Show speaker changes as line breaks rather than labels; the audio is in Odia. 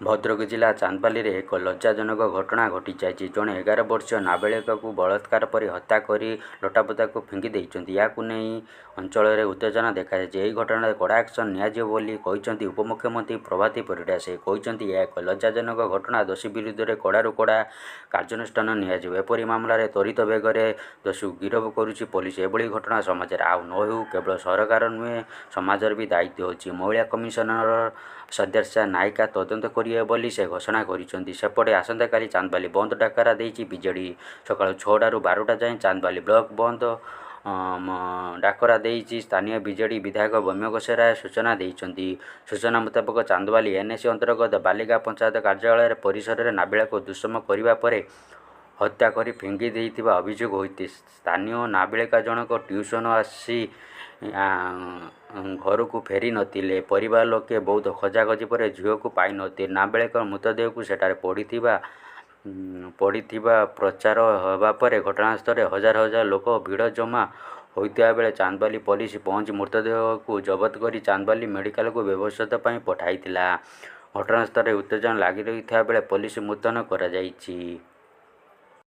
ଭଦ୍ରକ ଜିଲ୍ଲା ଚାନ୍ଦବାଲିରେ ଏକ ଲଜ୍ଜାଜନକ ଘଟଣା ଘଟିଯାଇଛି। ଜଣେ 11 ବର୍ଷୀୟ ନାବାଳିକାକୁ ବଳାତ୍କାର ପରେ ହତ୍ୟା କରି ଲଟାପଟାକୁ ଫିଙ୍ଗି ଦେଇଛନ୍ତି। ଏହାକୁ ନେଇ ଅଞ୍ଚଳରେ ଉତ୍ତେଜନା ଦେଖାଯାଇଛି। ଏହି ଘଟଣାରେ କଡ଼ା ଆକ୍ସନ୍ ନିଆଯିବ ବୋଲି କହିଛନ୍ତି ଉପମୁଖ୍ୟମନ୍ତ୍ରୀ ପ୍ରଭାତୀ ପରିଡ଼ା। ସେ କହିଛନ୍ତି ଏହା ଏକ ଲଜ୍ଜାଜନକ ଘଟଣା। ଦୋଷୀ ବିରୁଦ୍ଧରେ କଡ଼ାରୁ କଡ଼ା କାର୍ଯ୍ୟାନୁଷ୍ଠାନ ନିଆଯିବ। ଏପରି ମାମଲାରେ ତ୍ୱରିତ ବେଗରେ ଦୋଷୀକୁ ଗିରଫ କରୁଛି ପୋଲିସ। ଏଭଳି ଘଟଣା ସମାଜରେ ଆଉ ନ ହେଉ। କେବଳ ସରକାର ନୁହେଁ, ସମାଜର ବି ଦାୟିତ୍ୱ ଅଛି। ମହିଳା କମିଶନର ସଦସ୍ୟା ନାୟିକା ତଦନ୍ତ କରିବେ ବୋଲି ସେ ଘୋଷଣା କରିଛନ୍ତି। ସେପଟେ ଆସନ୍ତାକାଲି ଚାନ୍ଦବାଲି ବନ୍ଦ ଡାକରା ଦେଇଛି ବିଜେଡି। ସକାଳ 6ଟାରୁ 12ଟା ଯାଏଁ ଚାନ୍ଦବାଲି ବ୍ଲକ ବନ୍ଦ ଡାକରା ଦେଇଛି। ସ୍ଥାନୀୟ ବିଜେଡି ବିଧାୟକ ବୈମଗଶ ରାୟ ସୂଚନା ଦେଇଛନ୍ତି। ସୂଚନା ମୁତାବକ ଚାନ୍ଦବାଲି ଏନ୍ଏସି ଅନ୍ତର୍ଗତ ବାଲିଗାଁ ପଞ୍ଚାୟତ କାର୍ଯ୍ୟାଳୟ ପରିସରରେ ନାବାଳିକାକୁ ଦୁଷ୍କର୍ମ କରିବା ପରେ ହତ୍ୟା କରି ଫିଙ୍ଗି ଦେଇଥିବା ଅଭିଯୋଗ ହୋଇଛି। ସ୍ଥାନୀୟ ନାବାଳିକା ଜଣକ ଟ୍ୟୁସନ୍ ଆସି ଘରକୁ ଫେରି ନଥିଲେ। ପରିବାର ଲୋକେ ବହୁତ ଖୋଜାଖୋଜି ପରେ ଝିଅକୁ ପାଇନଥିଲେ। ନାବାଳିକାର ମୃତଦେହକୁ ସେଠାରେ ପଡ଼ିଥିବା ପ୍ରଚାର ହେବା ପରେ ଘଟଣାସ୍ଥଳରେ ହଜାର ହଜାର ଲୋକ ଭିଡ଼ ଜମା ହୋଇଥିବା ବେଳେ ଚାନ୍ଦବାଲି ପୋଲିସ ପହଞ୍ଚି ମୃତଦେହକୁ ଜବତ କରି ଚାନ୍ଦବାଲି ମେଡିକାଲକୁ ବ୍ୟବଚ୍ଛେଦ ପାଇଁ ପଠାଇଥିଲା। ଘଟଣାସ୍ଥଳରେ ଉତ୍ତେଜନା ଲାଗି ରହିଥିବା ବେଳେ ପୋଲିସ ମୁତୟନ କରାଯାଇଛି।